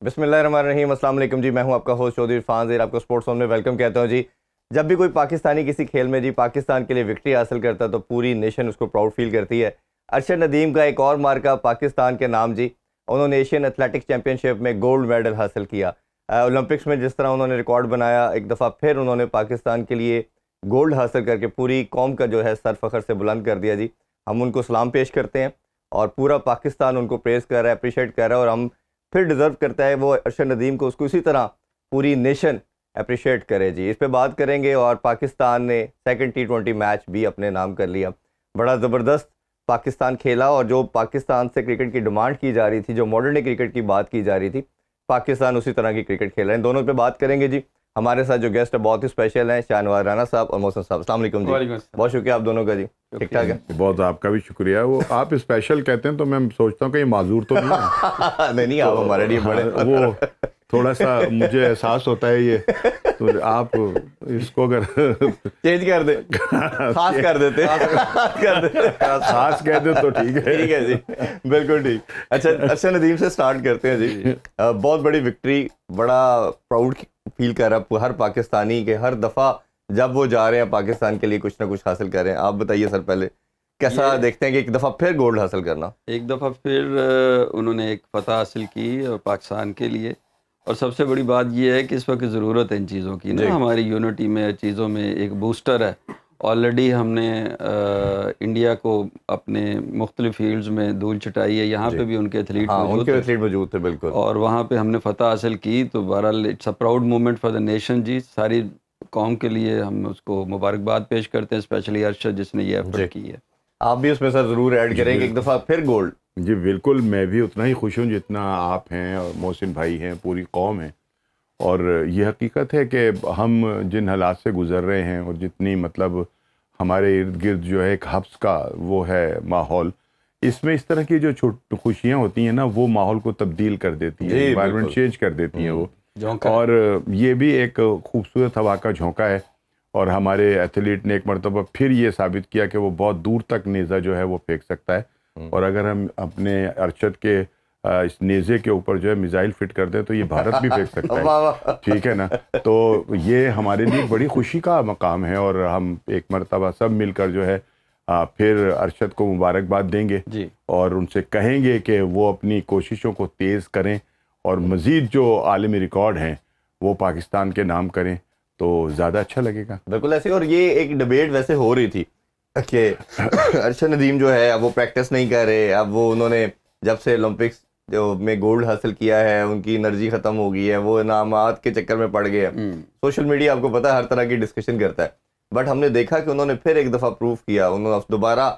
بسم اللہ الرحمن الرحیم. السلام علیکم جی. میں ہوں آپ کا ہوسٹ چودھری عرفان زیر. آپ کو اسپورٹس زون میں ویلکم کہتا ہوں جی. جب بھی کوئی پاکستانی کسی کھیل میں جی پاکستان کے لیے وکٹری حاصل کرتا ہے تو پوری نیشن اس کو پراؤڈ فیل کرتی ہے. ارشد ندیم کا ایک اور مارکا پاکستان کے نام جی. انہوں نے ایشین ایتھلیٹکس چیمپئن شپ میں گولڈ میڈل حاصل کیا. اولمپکس میں جس طرح انہوں نے ریکارڈ بنایا, ایک دفعہ پھر انہوں نے پاکستان کے لیے گولڈ حاصل کر کے پوری قوم کا جو ہے سر فخر سے بلند کر دیا جی. ہم ان کو سلام پیش کرتے ہیں اور پورا پاکستان ان کو پریز کر رہا ہے, اپریشیٹ کر رہا ہے, اور ہم پھر ڈیزرو کرتا ہے وہ ارشد ندیم کو, اس کو اسی طرح پوری نیشن اپریشیٹ کرے جی. اس پہ بات کریں گے. اور پاکستان نے سیکنڈ T20 میچ بھی اپنے نام کر لیا. بڑا زبردست پاکستان کھیلا, اور جو پاکستان سے کرکٹ کی ڈیمانڈ کی جا رہی تھی, جو ماڈرن ڈے کرکٹ کی بات کی جا رہی تھی, پاکستان اسی طرح کی کرکٹ کھیل رہے ہیں. دونوں پہ بات کریں گے جی. ہمارے ساتھ جو گیسٹ ہے بہت ہی اسپیشل ہیں, شاہنواز رانا صاحب اور محسن صاحب. السلام علیکم جی. بہت شکریہ آپ دونوں کا جی. ٹھیک ٹھاک ہے. بہت آپ کا بھی شکریہ. وہ آپ اسپیشل کہتے ہیں تو میں سوچتا ہوں کہ یہ معذور تو نہیں ہے. نہیں آپ ہمارے لیے بڑے, وہ تھوڑا سا مجھے احساس ہوتا ہے یہ, تو آپ اس کو اگر چینج کر دیں, خاص کر دیتے, خاص کہہ دیں تو ٹھیک ہے. ٹھیک ہے جی, بالکل ٹھیک. اچھا, ارشد ندیم سے سٹارٹ کرتے ہیں جی. بہت بڑی وکٹری, بڑا پراؤڈ فیل کر رہا ہے ہر پاکستانی کے. ہر دفعہ جب وہ جا رہے ہیں پاکستان کے لیے کچھ نہ کچھ حاصل کر رہے ہیں. آپ بتائیے سر, پہلے کیسا دیکھتے ہیں کہ ایک دفعہ پھر گولڈ حاصل کرنا؟ ایک دفعہ پھر انہوں نے ایک فتح حاصل کی اور پاکستان کے لیے. اور سب سے بڑی بات یہ ہے کہ اس وقت ضرورت ہے ان چیزوں کی نا, ہماری یونٹی میں, چیزوں میں ایک بوسٹر ہے. آلریڈی ہم نے انڈیا کو اپنے مختلف فیلڈز میں دھول چٹائی ہے. یہاں پہ بھی ان کے ایتھلیٹ موجود تھے بالکل, اور وہاں پہ ہم نے فتح حاصل کی. تو بہرحال it's a proud moment for the nation جی. ساری قوم کے لیے ہم اس کو مبارکباد پیش کرتے ہیں, اسپیشلی ارشد جس نے یہ ایفرٹ کی ہے. آپ بھی اس میں سر ضرور ایڈ کریں کہ ایک دفعہ پھر گولڈ. جی بالکل, میں بھی اتنا ہی خوش ہوں جتنا آپ ہیں اور محسن بھائی ہیں, پوری قوم ہے. اور یہ حقیقت ہے کہ ہم جن حالات سے گزر رہے ہیں اور جتنی مطلب ہمارے ارد گرد جو ہے ایک حبس کا وہ ہے ماحول, اس میں اس طرح کی جو خوشیاں ہوتی ہیں نا, وہ ماحول کو تبدیل کر دیتی ہیں, انوائرمنٹ چینج کر دیتی ہیں وہ. اور یہ بھی ایک خوبصورت ہوا کا جھونکا ہے. اور ہمارے ایتھلیٹ نے ایک مرتبہ پھر یہ ثابت کیا کہ وہ بہت دور تک نیزہ جو ہے وہ پھینک سکتا ہے. اور اگر ہم اپنے ارشد کے اس نیزے کے اوپر جو ہے میزائل فٹ کر دیں تو یہ بھارت بھی پھینک سکتا ہے. ٹھیک ہے نا, تو یہ ہمارے لیے بڑی خوشی کا مقام ہے. اور ہم ایک مرتبہ سب مل کر جو ہے پھر ارشد کو مبارکباد دیں گے جی, اور ان سے کہیں گے کہ وہ اپنی کوششوں کو تیز کریں اور مزید جو عالمی ریکارڈ ہیں وہ پاکستان کے نام کریں تو زیادہ اچھا لگے گا. بالکل ایسے. اور یہ ایک ڈبیٹ ویسے ہو رہی تھی کہ ارشد ندیم جو ہے اب وہ پریکٹس نہیں کر رہے, اب وہ انہوں نے جب سے اولمپکس جو میں گولڈ حاصل کیا ہے ان کی انرجی ختم ہو گئی ہے, وہ انعامات کے چکر میں پڑ گئے ہیں. سوشل میڈیا آپ کو پتہ ہے ہر طرح کی ڈسکشن کرتا ہے, بٹ ہم نے دیکھا کہ انہوں نے پھر ایک دفعہ پروف کیا. انہوں نے دوبارہ,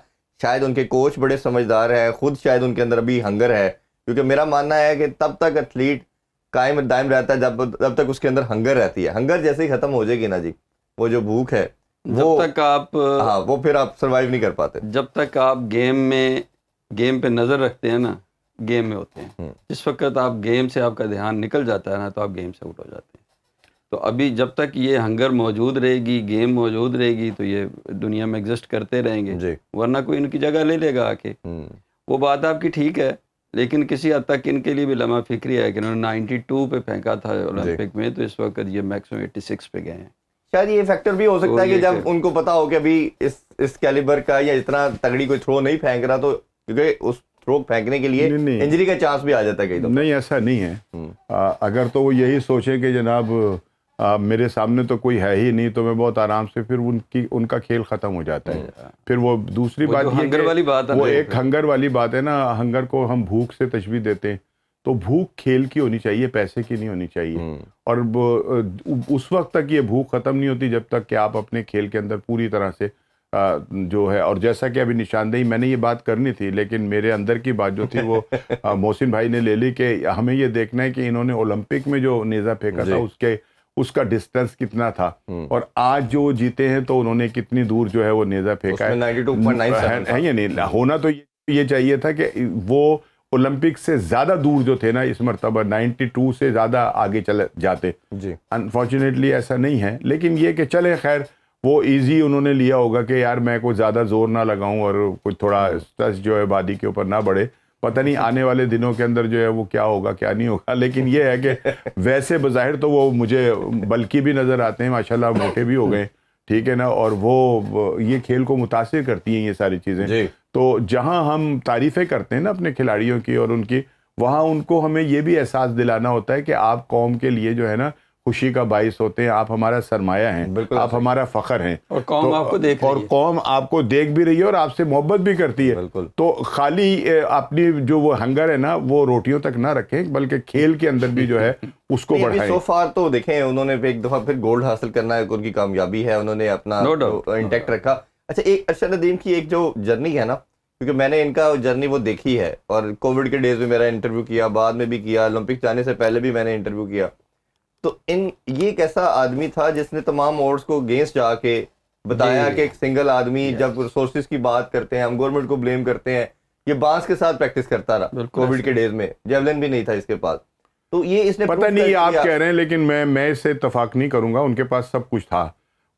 شاید ان کے کوچ بڑے سمجھدار ہیں, خود شاید ان کے اندر ابھی ہنگر ہے, کیونکہ میرا ماننا ہے کہ تب تک ایتھلیٹ قائم دائم رہتا ہے جب تک اس کے اندر ہنگر رہتی ہے. ہنگر جیسے ہی ختم ہو جائے گی نا جی, وہ جو بھوک ہے جب تک آپ وہ پھر آپ سروائیو نہیں کر پاتے. جب تک آپ گیم پہ نظر رکھتے ہیں نا, گیم میں ہوتے ہیں. جس وقت آپ گیم سے آپ کا دھیان نکل جاتا ہے نا, تو آپ گیم سے آؤٹ ہو جاتے ہیں. تو ابھی جب تک یہ ہنگر موجود رہے گی, گیم موجود رہے گی, تو یہ دنیا میں ایگزسٹ کرتے رہیں گے. ورنہ کوئی ان کی جگہ لے لے گا آ کے. وہ بات آپ کی ٹھیک ہے, لیکن کسی حد تک ان کے لیے بھی لمحہ فکری ہے کہ انہوں نے 92 پہ پھینکا تھا اولمپک میں, تو اس وقت یہ میکسیمم 86 پہ گئے ہیں. شاید یہ فیکٹر بھی ہو سکتا ہے کہ جب ان کو پتا ہو کہ ابھی اس کیلیبر کا یا اتنا تگڑی کوئی تھرو نہیں پھینک رہا, تو کیونکہ اس تھرو پھینکنے کے لیے انجری کا چانس بھی آ جاتا ہے کئی دفعہ. نہیں, ایسا نہیں ہے. اگر تو وہ یہی سوچے کہ جناب میرے سامنے تو کوئی ہے ہی نہیں, تو میں بہت آرام سے, پھر ان کا کھیل ختم ہو جاتا ہے. پھر وہ دوسری بات یہ کہ وہ ایک ہنگر والی بات ہے نا, ہنگر کو ہم بھوک سے تشبیہ دیتے ہیں, تو بھوک کھیل کی ہونی چاہیے, پیسے کی نہیں ہونی چاہیے. اور اس وقت تک یہ بھوک ختم نہیں ہوتی جب تک کہ آپ اپنے کھیل کے اندر پوری طرح سے جو ہے. اور جیسا کہ ابھی نشاندہی میں نے یہ بات کرنی تھی, لیکن میرے اندر کی بات جو تھی وہ محسن بھائی نے لے لی کہ ہمیں یہ دیکھنا ہے کہ انہوں نے اولمپک میں جو نیزہ پھینکا تھا اس کا ڈسٹینس کتنا تھا, اور آج جو جیتے ہیں تو انہوں نے کتنی دور جو ہے وہ نیزہ پھینکا ہے یا نہیں. ہونا تو یہ چاہیے تھا کہ وہ اولمپک سے زیادہ دور جو تھے نا, اس مرتبہ 92 سے زیادہ آگے چلے جاتے. انفارچونیٹلی ایسا نہیں ہے, لیکن یہ کہ چلے خیر, وہ ایزی انہوں نے لیا ہوگا کہ یار میں کوئی زیادہ زور نہ لگاؤں اور کوئی تھوڑا اسٹریس جو ہے باڈی کے اوپر نہ بڑھے, پتہ نہیں آنے والے دنوں کے اندر جو ہے وہ کیا ہوگا کیا نہیں ہوگا، لیکن یہ ہے کہ ویسے بظاہر تو وہ مجھے بلکی بھی نظر آتے ہیں، ماشاءاللہ موٹے بھی ہو گئے، ٹھیک ہے نا، اور وہ یہ کھیل کو متاثر کرتی ہیں یہ ساری چیزیں. تو جہاں ہم تعریفیں کرتے ہیں نا اپنے کھلاڑیوں کی اور ان کی، وہاں ان کو ہمیں یہ بھی احساس دلانا ہوتا ہے کہ آپ قوم کے لیے جو ہے نا خوشی کا باعث ہوتے ہیں، آپ ہمارا سرمایہ ہیں، آپ ہمارا فخر ہیں، اور قوم آپ کو دیکھ رہی ہے، اور قوم آپ کو دیکھ بھی رہی ہے اور آپ سے محبت بھی کرتی ہے. تو خالی اپنی جو وہ ہنگر ہے نا وہ روٹیوں تک نہ رکھیں، بلکہ کھیل کے اندر بھی جو ہے اس کو بڑھائیں. سو فار تو دیکھیں انہوں نے ایک دفعہ پھر گولڈ حاصل کرنا ہے، ان کی کامیابی ہے، انہوں نے اپنا انٹیکٹ رکھا. اچھا، ایک ارشد ندیم کی ایک جو جرنی ہے نا، کیونکہ میں نے ان کا جرنی وہ دیکھی ہے، اور کووڈ کے ڈیز میں میرا انٹرویو کیا، بعد میں بھی کیا، اولمپک جانے سے پہلے بھی میں نے انٹرویو کیا. تو یہ ایک ایسا آدمی تھا جس نے تمام اوڈز کو اگینسٹ جا کے بتایا کہ ایک سنگل آدمی جب ریسورسز کی بات کرتے ہیں، ہم گورنمنٹ کو بلیم کرتے ہیں، یہ بانس کے ساتھ پریکٹس کرتا رہا کووڈ کے ڈیز میں، جیولن بھی نہیں تھا اس کے پاس. تو یہ اس نے پتہ نہیں آپ کہہ رہے ہیں، لیکن میں اس سے اتفاق نہیں کروں گا. ان کے پاس سب کچھ تھا،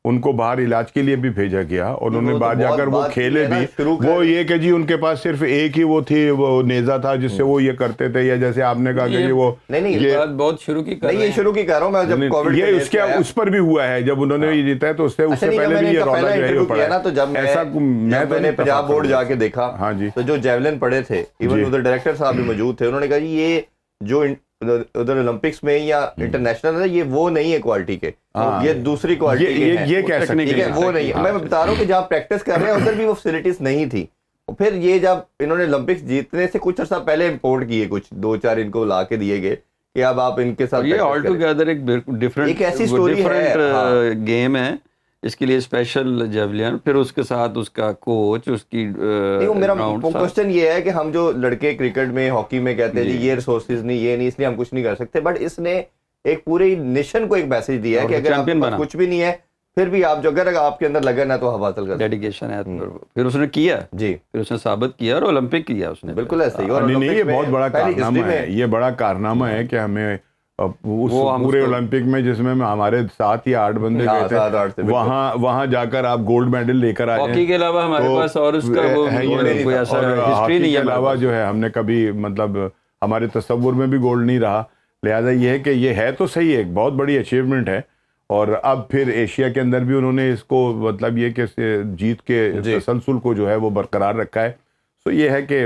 ان کو باہر علاج کے لیے بھی بھیجا گیا، اور انہوں نے باہر جا کر وہ کھیلے بھی. وہ یہ کہ جی ان کے پاس صرف ایک ہی وہ تھی، وہ نیزہ تھا جس سے وہ یہ کرتے تھے، یا جیسے آپ نے کہا کہ یہ وہ بہت شروع کی کر رہا ہوں میں، جب کووڈ یہ اس پر بھی ہوا ہے، جب انہوں نے یہ جیتا ہے تو اس سے پہلے بھی یہ رولا جو ہے وہ پڑا. تو جب میں نے پنجاب بورڈ جا کے دیکھا تو جو جیولن پڑے تھے، ایون ادھر ڈائریکٹر صاحب بھی موجود تھے، انہوں نے کہا جی یہ جو ادھر اولمپکس میں یا انٹرنیشنل ہے یہ وہ نہیں ہے کوالٹی کے، یہ دوسری کوالٹی کے ہیں، یہ کہہ سکتے ہیں وہ نہیں ہے. میں بتا رہا ہوں کہ جہاں پریکٹس کر رہے ہیں ادھر بھی وہ فیسلٹیز نہیں تھی. پھر یہ جب انہوں نے اولمپکس جیتنے سے کچھ عرصہ پہلے امپورٹ کیے، کچھ 2-4 ان کو لا کے دیے گئے کہ اب آپ ان کے ساتھ، یہ آل ٹوگیدر ایک ڈفرنٹ ایک ایسی سٹوری ہے، گیم ہے، اس کے لیے اسپیشل جیولین، پھر اس کے ساتھ اس کا کوچ، اس کی میرا کوسچن یہ ہے کہ ہم جو لڑکے کرکٹ میں ہاکی میں کہتے ہیں جی یہ ریسورسز نہیں، یہ نہیں، اس لیے ہم کچھ نہیں کر سکتے، بٹ اس نے ایک پورے نیشن کو ایک میسج دیا ہے کہ اگر آپ کے پاس کچھ بھی نہیں ہے پھر بھی آپ جو اگر آپ کے اندر لگن ہے تو آپ حاصل کر، ڈیڈیکیشن ہے، پھر اس نے کیا جی، پھر اس نے ثابت کیا اور اولمپک کیا اس نے. بالکل ایسے ہی. اور نہیں یہ بہت بڑا کارنامہ ہے، یہ بڑا کارنامہ ہے کہ ہمیں اس پورے اولمپک میں جس میں ہمارے 7 یا 8 بندے گئے تھے، وہاں جا کر آپ گولڈ میڈل لے کر آئے ہیں. ہاکی کے علاوہ ہمارے پاس اور اس کا کوئی ایسا ہسٹری نہیں ہے. کے علاوہ جو ہے ہم نے کبھی مطلب ہمارے تصور میں بھی گولڈ نہیں رہا. لہٰذا یہ ہے کہ یہ ہے تو صحیح، ایک بہت بڑی اچیومنٹ ہے. اور اب پھر ایشیا کے اندر بھی انہوں نے اس کو مطلب یہ کہ جیت کے تسلسل کو جو ہے وہ برقرار رکھا ہے. تو یہ ہے کہ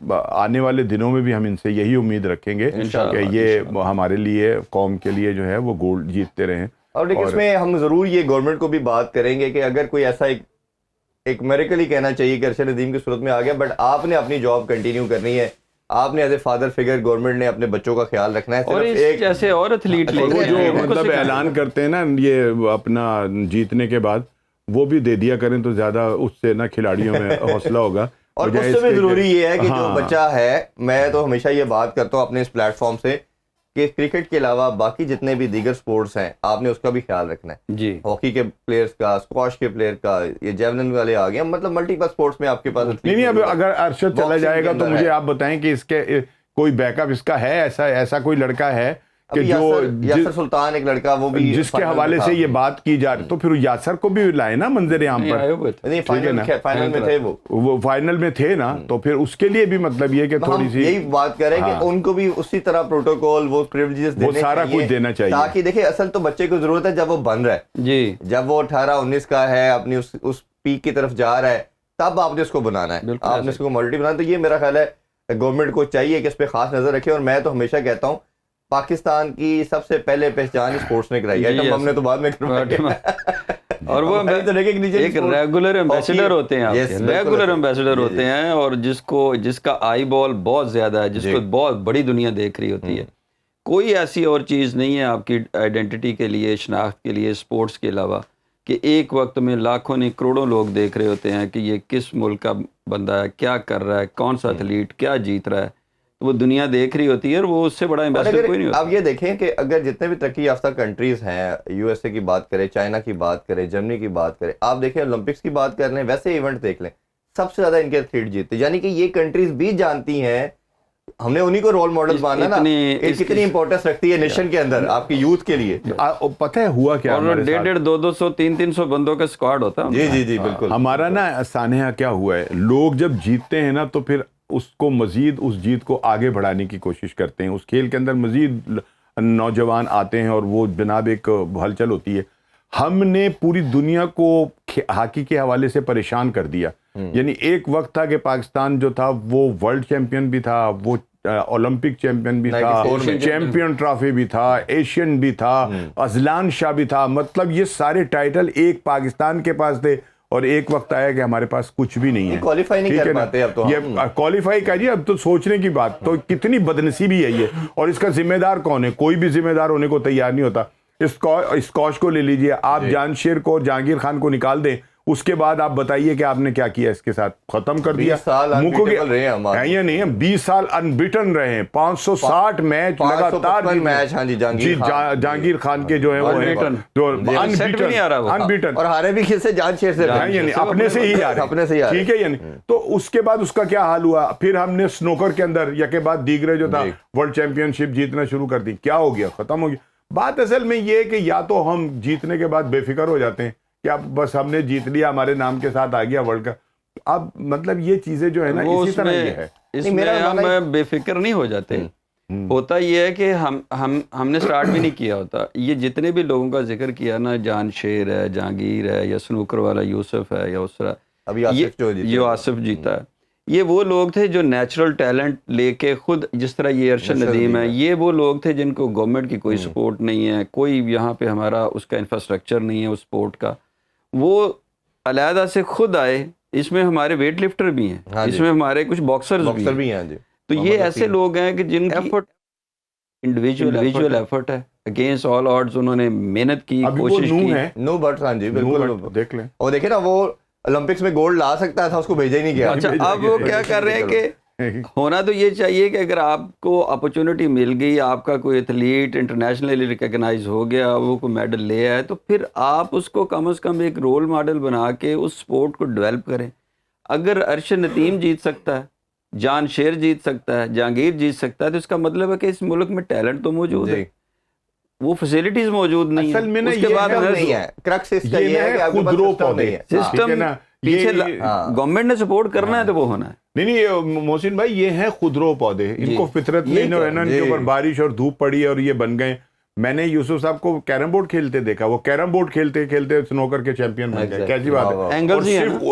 آنے والے دنوں میں بھی ہم ان سے یہی امید رکھیں گے کہ یہ ہمارے لیے قوم کے لیے جو ہے وہ گولڈ جیتتے رہیں. اور لیکن اس میں ہم ضرور یہ گورنمنٹ کو بھی بات کریں گے کہ اگر کوئی ایسا ایک میریکل ہی کہنا چاہیے کہ ارشد ندیم کی صورت میں آ گیا، بٹ آپ نے اپنی جاب کنٹینیو کرنی ہے، آپ نے as a father figure government نے اپنے بچوں کا خیال رکھنا ہے. اور ایک جیسے اور ایتھلیٹ جو مطلب اعلان کرتے ہیں نا یہ اپنا جیتنے کے بعد، وہ بھی دے دیا کریں تو زیادہ اس سے نا کھلاڑیوں میں حوصلہ ہوگا. اور اس سے بھی ضروری یہ ہے کہ جو بچہ ہے، میں تو ہمیشہ یہ بات کرتا ہوں اپنے اس پلیٹ فارم سے کہ کرکٹ کے علاوہ باقی جتنے بھی دیگر سپورٹس ہیں آپ نے اس کا بھی خیال رکھنا ہے. جی، ہاکی کے پلیئرز کا، اسکواش کے پلیئر کا، یہ جیولن والے آ گئے، مطلب ملٹیپل سپورٹس میں آپ کے پاس. نہیں اب اگر ارشد چلا جائے گا تو مجھے آپ بتائیں کہ اس کے کوئی بیک اپ اس کا ہے، ایسا کوئی لڑکا ہے کہ جو یاسر سلطان ایک لڑکا، وہ بھی جس کے حوالے سے یہ بات کی جا رہی، تو پھر یاسر کو بھی لائے نا منظر عام پر. فائنل میں تھے، وہ فائنل میں تھے نا، تو پھر اس کے لیے بھی مطلب یہ کہ تھوڑی سی یہی بات کریں کہ ان کو بھی اسی طرح پروٹوکول، وہ پریویلیجز وہ سارا کچھ دینا چاہیے، تاکہ دیکھیں اصل تو بچے کو ضرورت ہے جب وہ بن رہا ہے، جی جب وہ 18-19 کا ہے، اپنی اس پیک کی طرف جا رہا ہے، تب آپ نے اس کو بنانا ہے، آپ نے اس کو مالٹی بنانا. تو یہ میرا خیال ہے گورنمنٹ کو چاہیے کہ اس پہ خاص نظر رکھے. اور میں تو ہمیشہ کہتا ہوں پاکستان کی سب سے پہلے پہچان اسپورٹس نے کرائی ہے، ہم نے تو بعد میں اور وہ ایک ریگولر ایمبیسڈر ہوتے ہیں، ریگولر ایمبیسڈر ہوتے ہیں، اور جس کا آئی بال بہت زیادہ ہے، جس کو بہت بڑی دنیا دیکھ رہی ہوتی ہے. کوئی ایسی اور چیز نہیں ہے آپ کی آئیڈینٹی کے لیے، شناخت کے لیے، اسپورٹس کے علاوہ، کہ ایک وقت میں لاکھوں نہیں کروڑوں لوگ دیکھ رہے ہوتے ہیں کہ یہ کس ملک کا بندہ ہے، کیا کر رہا ہے، کون سا ایتھلیٹ کیا جیت رہا ہے. وہ دنیا دیکھ رہی ہوتی ہے، اور وہ اس سے بڑا ایمبیسڈر کوئی نہیں ہوتا. آپ یہ دیکھیں کہ اگر جتنے بھی ترقی یافتہ کنٹریز ہیں، یو ایس اے کی بات کریں، چائنا کی بات کریں، جرمنی کی بات کریں، آپ دیکھیں اولمپکس کی بات کر لیں، ویسے ایونٹ دیکھ لیں، سب سے زیادہ ان کے ایتھلیٹ جیتتے. یعنی کہ یہ کنٹریز بھی جانتی ہیں، ہم نے انہی کو رول ماڈل ماننا نا، کتنی امپورٹنس رکھتی ہے نیشن کے اندر آپ کی یوتھ کے لیے. پتہ ہے ہوا کیا، اور 150 200 300 بندوں کا اسکواڈ ہوتا ہے. جی بالکل. ہمارا نا سانحہ کیا ہوا ہے، لوگ جب جیتتے ہیں نا تو پھر اس کو مزید اس جیت کو آگے بڑھانے کی کوشش کرتے ہیں, اس کھیل کے اندر مزید نوجوان آتے ہیں اور وہ جناب ایک ہلچل ہوتی ہے. ہم نے پوری دنیا کو ہاکی کے حوالے سے پریشان کر دیا. یعنی ایک وقت تھا کہ پاکستان جو تھا وہ ورلڈ چیمپئن بھی تھا, وہ اولمپک چیمپئن بھی تھا, چیمپئن ٹرافی بھی تھا, ایشین بھی تھا, اذلان شاہ بھی تھا. مطلب یہ سارے ٹائٹل ایک پاکستان کے پاس تھے, اور ایک وقت آیا کہ ہمارے پاس کچھ بھی نہیں ہے, کوالیفائی نہیں کر پاتے. اب تو یہ کوالیفائی کا جی اب تو سوچنے کی بات, تو کتنی بدنصیبی ہے یہ, اور اس کا ذمہ دار کون ہے؟ کوئی بھی ذمہ دار ہونے کو تیار نہیں ہوتا. اسکواش کو لے لیجئے آپ, جان شیر کو, جہانگیر خان کو نکال دیں, اس کے بعد آپ بتائیے کہ آپ نے کیا کیا اس کے ساتھ, ختم کر دیا. 20 سال ہے یا نہیں, 20 سال انبیٹن رہے ہیں, 560 میچ لگاتار میچ. ہاں جی, جہانگیر خان کے جو ہیں وہ انبیٹن, اور ہارے بھی کس سے؟ جان شیر سے, یعنی اپنے سے ہی اپنے سے ہی. ٹھیک ہے, یعنی تو اس کے بعد اس کا کیا حال ہوا؟ پھر ہم نے سنوکر کے اندر یا کے بعد دیگرے جو تھا ورلڈ چیمپئن شپ جیتنا شروع کر دی. کیا ہو گیا؟ ختم ہو گیا. بات اصل میں یہ ہے کہ یا تو ہم جیتنے کے بعد بے فکر ہو جاتے ہیں کہ اب بس ہم نے جیت لیا, ہمارے نام کے ساتھ آ گیا ورلڈ کپ. اب مطلب یہ چیزیں جو ہے نا اسی طرح یہ ہے, اس میں ہم بے فکر نہیں ہو جاتے. ہوتا یہ ہے کہ ہم نے سٹارٹ بھی نہیں کیا ہوتا. یہ جتنے بھی لوگوں کا ذکر کیا نا, جان شیر ہے, جہانگیر ہے, یا سنوکر والا یوسف ہے, یا اسرا, یہ آصف جیتا ہے, یہ وہ لوگ تھے جو نیچرل ٹیلنٹ لے کے خود, جس طرح یہ ارشد ندیم ہے, یہ وہ لوگ تھے جن کو گورنمنٹ کی کوئی سپورٹ نہیں ہے, کوئی یہاں پہ ہمارا اس کا انفراسٹرکچر نہیں ہے اس سپورٹ کا. وہ علیحدہ سے خود آئے. اس میں ہمارے ویٹ لفٹر بھی ہیں, اس میں ہمارے کچھ باکسرز بھی ہیں. تو یہ ایسے لوگ ہیں کہ جن کی انڈیویجول ایفرٹ ہے, اگینسٹ آل آڈز انہوں نے محنت کی, کوشش کی. نو بٹ, ہاں جی بالکل دیکھ لیں. اور دیکھیں نا, وہ اولمپکس میں گولڈ لا سکتا تھا, اس کو بھیجا ہی نہیں گیا. اچھا, اب وہ کیا کر رہے ہیں کہ ہونا تو یہ چاہیے کہ اگر آپ کو اپرچونٹی مل گئی, آپ کا کوئی ایتھلیٹ انٹرنیشنلی ریکگنائز ہو گیا, وہ کوئی میڈل لے آئے, تو پھر آپ اس کو کم از کم ایک رول ماڈل بنا کے اس سپورٹ کو ڈیولپ کریں. اگر ارشد ندیم جیت سکتا ہے, جان شیر جیت سکتا ہے, جہانگیر جیت سکتا ہے, تو اس کا مطلب ہے کہ اس ملک میں ٹیلنٹ تو موجود ہے, وہ فیسلٹیز موجود نہیں ہیں. اس کے بعد نہیں ہے کرکس اس کا یہ ہے کہ آپ کے پاس سسٹم نہیں ہے. سسٹم پیچھے گورنمنٹ نے سپورٹ کرنا ہے تو وہ ہونا ہے. نہیں محسن بھائی, یہ ہیں خودرو پودے, ان کو فطرت میں ان کے اوپر بارش اور دھوپ پڑی اور یہ بن گئے. میں نے یوسف صاحب کو کیرم بورڈ کھیلتے دیکھا, وہ کیرم بورڈ کھیلتے کھیلتے سنوکر کے چیمپئن بن گئے. کیسی بات ہے,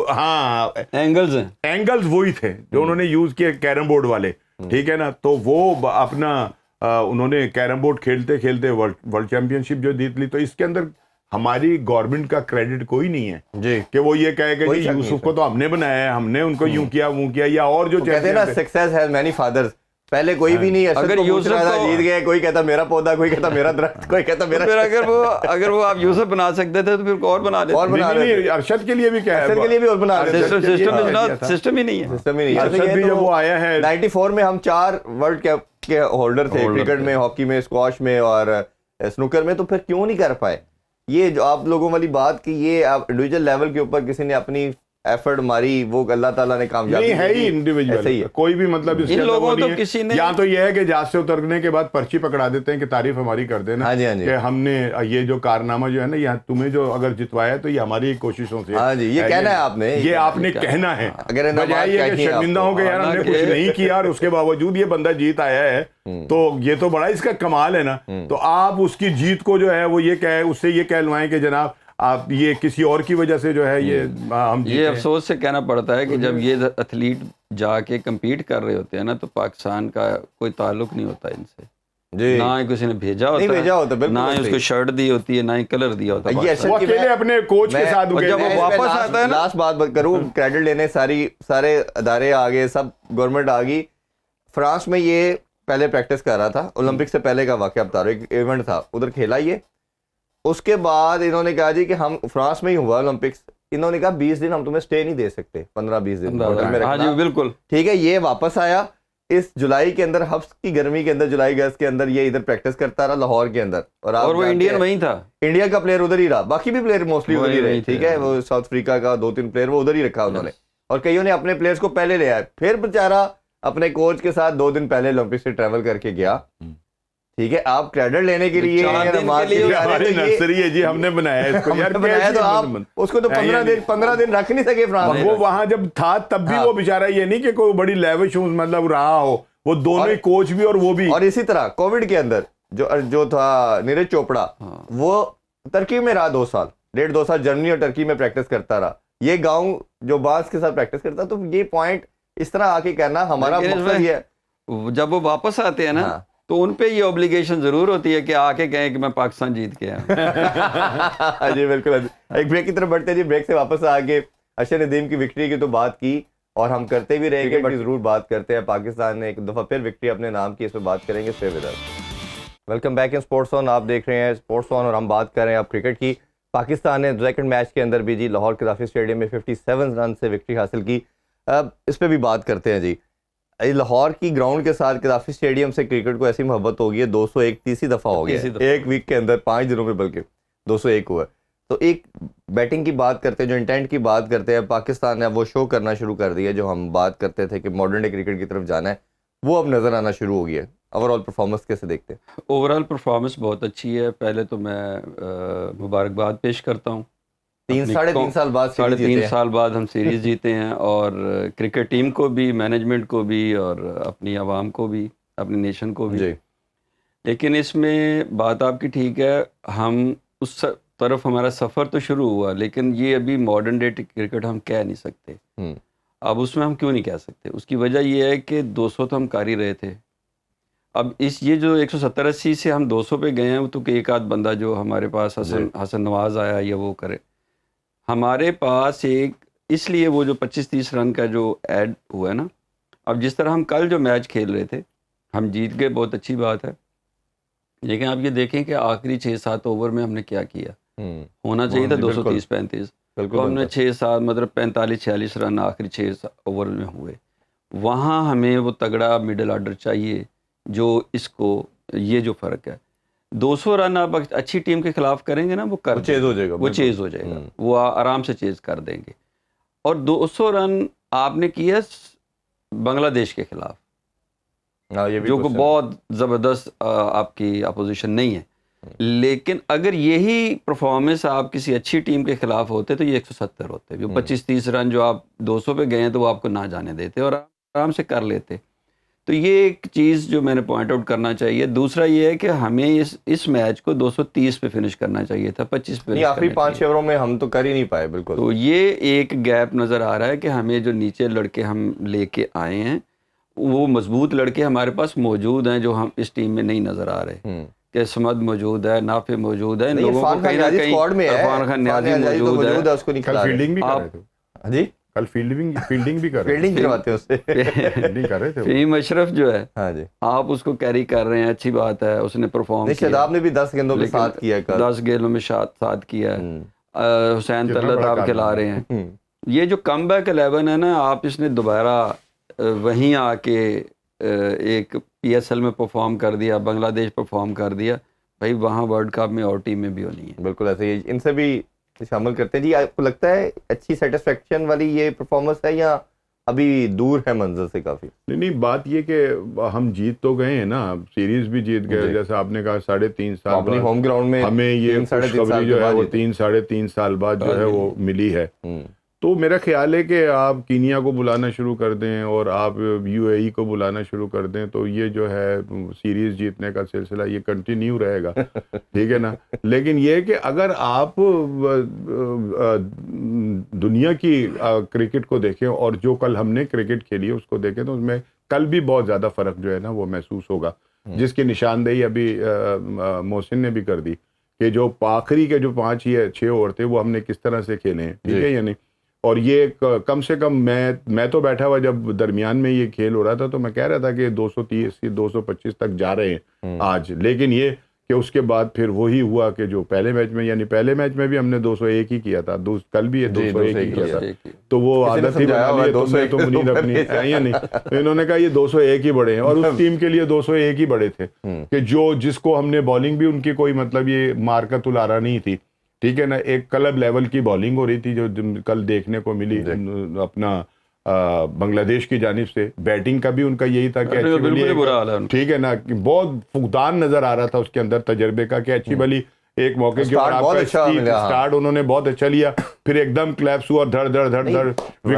ہاں اینگلز وہی تھے جو انہوں نے یوز کیے کیرم بورڈ والے, ٹھیک ہے نا. تو وہ اپنا انہوں نے کیرم بورڈ کھیلتے کھیلتے ورلڈ چیمپئن شپ جو جیت لی. تو اس کے اندر ہماری گورنمنٹ کا کریڈٹ کوئی نہیں ہے جی, کہ وہ یہ کہے کہ جی یوسف کو تو ہم نے بنایا ہے, ہم نے ان کو یوں کیا وہ کیا, یا اور جو کہتے ہیں نا سکسیس ہیز مینی فادرز. پہلے کوئی بھی نہیں, اگر یوسف جیت گئے, کوئی کہتا میرا پودا, کوئی کہتا میرا درخت, کوئی کہتا میرا. اگر وہ آپ یوسف بنا سکتے تھے تو پھر اور بنا لیتے. ارشد کے لیے بھی کیا ہے, ارشد کے لیے بھی اور بنا لیتے. سسٹم ہی نہیں ہے. ارشد بھی جب وہ آیا ہے 94 میں, ہم 4 ورلڈ کپ کے ہولڈر تھے, کرکٹ میں, ہاکی میں, اسکواش میں اور سنوکر میں. تو پھر کیوں نہیں کر پائے یہ جو آپ لوگوں والی بات کہ یہ آپ انڈیویجول لیول کے اوپر کسی نے اپنی ایفرٹ ماری, وہ اللہ تعالیٰ نے کامیابی نہیں ہے ہی انڈیویجول کوئی بھی. مطلب اس ان لوگوں تو کسی نے, یا تو یہ ہے کہ جہاز سے اترنے کے بعد پرچی پکڑا دیتے ہیں کہ تعریف ہماری کر دینا کہ ہم نے یہ جو کارنامہ جو ہے نا, یہاں تمہیں جو اگر جتوایا تو یہ ہماری کوششوں سے. ہاں جی, یہ کہنا ہے آپ نے, یہ آپ نے کہنا ہے, بجائے یہ کہ شرمندہ ہوں کہ یار ہم نے کچھ نہیں کیا اور اس کے باوجود یہ بندہ جیت آیا ہے, تو یہ تو بڑا اس کا کمال ہے نا. تو آپ اس کی جیت کو جو ہے وہ یہ کہے, اس سے یہ کہلوائیں کہ جناب آپ یہ کسی اور کی وجہ سے جو ہے یہ افسوس سے کہنا پڑتا ہے کہ جب یہ ایتھلیٹ جا کے کمپیٹ کر رہے ہوتے ہیں نا, تو پاکستان کا کوئی تعلق نہیں ہوتا ان سے, نہ ہی کسی نے بھیجا ہوتا, نہ ہی اس کو شرٹ دی ہوتی ہے, نہ ہی کلر دیا ہوتا ہے. وہ اکیلے اپنے کوچ کے ساتھ جب وہ واپس آتا ہے نا, لاسٹ بات کروں, کریڈٹ لینے سارے ادارے آگے, سب گورنمنٹ آ گئی. فرانس میں یہ پہلے پریکٹس کر رہا تھا, اولمپک سے پہلے کا واقعہ بتا رہا ہوں, ایک ایونٹ تھا ادھر کھیلا یہ. اس کے بعد انہوں نے کہا جی کہ ہم فرانس میں ہی ہوا اولمپکس, انہوں نے کہا 20 دن ہم تمہیں سٹے نہیں دے سکتے, 15-20 دن ہوٹل میں رکھنا. بالکل ٹھیک ہے. یہ واپس آیا اس جولائی کے اندر, ہفت کی گرمی کے اندر, جولائی اگست کے اندر یہ ادھر پریکٹس کرتا رہا لاہور کے اندر. اور وہ انڈین وہیں تھا, انڈیا کا پلیئر ادھر ہی رہا, باقی بھی پلیئر موسٹلی ادھر ہی رہے. ٹھیک ہے, وہ ساؤتھ افریقہ کا 2-3 پلیئر وہ ادھر ہی رکھا انہوں نے, اور کئیوں نے اپنے پلیئرس کو پہلے لے آئے. پھر بیچارہ اپنے کوچ کے ساتھ 2 دن پہلے اولمپک سے ٹریول کر کے گیا. ٹھیک ہے آپ کریڈٹ لینے کے لیے چار دن نماز کے لیے کے ہماری نرسری ہے جی, ہم نے بنایا ہے اس کو یار, بنایا تو آپ اس کو تو 15 دن رکھ نہیں سکے فرانس. وہ وہاں جب تھا تب بھی وہ بیچارہ یہ نہیں کہ کوئی بڑی لیوش مطلب رہا ہو, وہ دونوں ہی کوچ بھی اور وہ بھی. اور اسی طرح کووڈ کے اندر جو تھا نیرج چوپڑا, وہ ترکی میں رہا 2 سال, 1.5-2 سال جرمنی اور ٹرکی میں پریکٹس کرتا رہا. یہ گاؤں جو باس کے ساتھ پریکٹس کرتا, تو یہ پوائنٹ اس طرح آ کے کہنا ہمارا مقصد یہ ہے. جب وہ واپس آتے ہیں نا تو ان پہ یہ اوبلیگیشن ضرور ہوتی ہے کہ آ کے کہیں کہ میں پاکستان جیت کے آیا. جی بالکل. ایک بریک کی طرف بڑھتے ہیں جی, بریک سے واپس آ کے ارشد ندیم کی وکٹری کی تو بات کی اور ہم کرتے بھی رہیں گے, بٹ ضرور بات کرتے ہیں. پاکستان نے ایک دفعہ پھر وکٹری اپنے نام کی, اس پہ بات کریں گے. Stay with us. Welcome back in sports on. آپ دیکھ رہے ہیں اسپورٹس آن اور ہم بات کر رہے ہیں اب کرکٹ کی. پاکستان نے سیکنڈ میچ کے اندر بھی جی لاہور قذافی اسٹیڈیم میں 57 رن سے وکٹری حاصل کی. اب اس پہ بھی بات کرتے ہیں جی. لاہور کی گراؤنڈ کے ساتھ قذافی اسٹیڈیم سے کرکٹ کو ایسی محبت ہو گئی ہے, 201 تیسری دفعہ ہو گیا ایک ویک کے اندر, 5 دنوں میں بلکہ 201 ہوا ہے. تو ایک بیٹنگ کی بات کرتے ہیں, جو انٹینٹ کی بات کرتے ہیں, پاکستان نے اب وہ شو کرنا شروع کر دیا جو ہم بات کرتے تھے کہ ماڈرن ڈے کرکٹ کی طرف جانا ہے, وہ اب نظر آنا شروع ہو گیا ہے. اوور آل پرفارمنس کیسے دیکھتے ہیں؟ اوور آل پرفارمنس بہت اچھی ہے. پہلے تو میں مبارکباد پیش کرتا ہوں. 3.5 سال بعد 3.5 سال بعد ہم سیریز جیتے ہیں, اور کرکٹ ٹیم کو بھی, مینجمنٹ کو بھی, اور اپنی عوام کو بھی, اپنی نیشن کو بھی. لیکن اس میں بات آپ کی ٹھیک ہے, ہم اس طرف ہمارا سفر تو شروع ہوا, لیکن یہ ابھی ماڈرن ڈے کرکٹ ہم کہہ نہیں سکتے. اب اس میں ہم کیوں نہیں کہہ سکتے؟ اس کی وجہ یہ ہے کہ 200 تو ہم کر ہی رہے تھے. اب یہ جو 170-80 سے ہم 200 پہ گئے ہیں, تو کہ ایک آدھ بندہ جو ہمارے پاس حسن نواز آیا یا وہ کرے, ہمارے پاس ایک, اس لیے وہ جو 25-30 رن کا جو ایڈ ہوا ہے نا. اب جس طرح ہم کل جو میچ کھیل رہے تھے, ہم جیت گئے, بہت اچھی بات ہے, لیکن آپ یہ دیکھیں کہ آخری 6-7 اوور میں ہم نے کیا کیا. ہونا چاہیے تھا 230-35, تو ہم نے 6-7 مطلب 45-46 رن آخری 6 اوور میں ہوئے. وہاں ہمیں وہ تگڑا مڈل آرڈر چاہیے جو اس کو, یہ جو فرق ہے 200 رن آپ اچھی ٹیم کے خلاف کریں گے نا, وہ چیز ہو جائے گا, وہ چیز ہو جائے گا, وہ آرام سے چیز کر دیں گے. اور 200 رن آپ نے کیا بنگلہ دیش کے خلاف, جو کہ بہت زبردست آپ کی اپوزیشن نہیں ہے. لیکن اگر یہی پرفارمنس آپ کسی اچھی ٹیم کے خلاف ہوتے تو یہ 170 ہوتے. جو 25-30 رن جو آپ 200 پہ گئے ہیں تو وہ آپ کو نہ جانے دیتے اور آرام سے کر لیتے. تو یہ ایک چیز جو میں نے پوائنٹ آؤٹ کرنا چاہیے. دوسرا یہ ہے کہ ہمیں اس میچ کو 230 پہ فنش کرنا چاہیے تھا, 25 پہ. آخری 5 اووروں میں ہم تو کر ہی نہیں پائے. بالکل. تو یہ ایک گیپ نظر آ رہا ہے کہ ہمیں جو نیچے لڑکے ہم لے کے آئے ہیں, وہ مضبوط لڑکے ہمارے پاس موجود ہیں جو ہم اس ٹیم میں نہیں نظر آ رہے. کہ سمد موجود ہے, نافع موجود ہے, ان لوگوں کو کہیں نہ کہیں عرفان خان نیازی موجود ہے. اس کو نہیں کھلا رہے. جی کل فیلڈنگ بھی کر فیلڈنگ کرواتے ہیں اس سے. فیلڈنگ کر رہے تھے. فہیم اشرف جو ہے, ہاں جی, آپ اس کو کیری کر رہے ہیں, اچھی بات ہے, اس نے پرفارم کیا. شاداب نے بھی 10 گیندوں میں ساتھ کیا, 10 گیندوں میں ساتھ کیا ہے. حسین طلعت آپ کھلا رہے ہیں. یہ جو کم بیک 11 ہے نا, آپ اس نے دوبارہ وہیں آ کے ایک PSL میں پرفارم کر دیا, بنگلہ دیش پرفارم کر دیا. بھائی وہاں ورلڈ کپ میں اور ٹیم میں بھی ہونی ہے. بالکل ایسے ہی ان سے بھی شامل کرتے ہیں. جی آپ کو لگتا ہے اچھی سیٹسفیکشن والی یہ پرفارمنس ہے یا ابھی دور ہے منزل سے کافی؟ نہیں, بات یہ کہ ہم جیت تو گئے ہیں نا, سیریز بھی جیت گئے. جیسے آپ نے کہا 3.5 سال اپنی ہوم گراؤنڈ میں ہمیں یہ خوشخبری جو ہے وہ 3-3.5 سال بعد جو ہے وہ ملی ہے. تو میرا خیال ہے کہ آپ کینیا کو بلانا شروع کر دیں اور آپ UAE کو بلانا شروع کر دیں, تو یہ جو ہے سیریز جیتنے کا سلسلہ یہ کنٹینیو رہے گا. ٹھیک ہے نا. لیکن یہ کہ اگر آپ دنیا کی کرکٹ کو دیکھیں اور جو کل ہم نے کرکٹ کھیلی ہے اس کو دیکھیں, تو اس میں کل بھی بہت زیادہ فرق جو ہے نا وہ محسوس ہوگا, جس کی نشاندہی ابھی محسن نے بھی کر دی کہ جو آخری کے جو 5 یا 6 اوور تھے وہ ہم نے کس طرح سے کھیلے ہیں. ٹھیک ہے یا نہیں. اور یہ کم سے کم میں تو بیٹھا ہوا جب درمیان میں یہ کھیل ہو رہا تھا تو میں کہہ رہا تھا کہ 230-225 تک جا رہے ہیں آج. لیکن یہ کہ اس کے بعد پھر وہی ہوا کہ جو پہلے میچ میں, یعنی پہلے میچ میں بھی ہم نے 201 ہی کیا تھا, کل بھی یہ 201 ہی کیا تھا. تو وہ عادت ہی بنا لی تو منیر اپنی ہے یا نہیں. تو انہوں نے کہا یہ 201 ہی بڑے ہیں, اور اس ٹیم کے لیے 201 ہی بڑے تھے کہ جس کو ہم نے بالنگ بھی ان کی کوئی مطلب یہ مارکت الارا نہیں تھی. ٹھیک ہے نا. ایک کلب لیول کی بالنگ ہو رہی تھی جو کل دیکھنے کو ملی. اپنا بنگلہ دیش کی جانب سے. بیٹنگ کا بھی ان کا یہی تھا کہ ٹھیک ہے نا, بہت فقدان نظر آ رہا تھا اس کے اندر تجربے کا, کہ اچھی بھلی ایک موقع کے اوپر آپ کا اسٹارٹ انہوں نے بہت اچھا لیا, پھر ایک دم کلیپس ہوا, دھڑ دھڑ دھڑ دھڑ,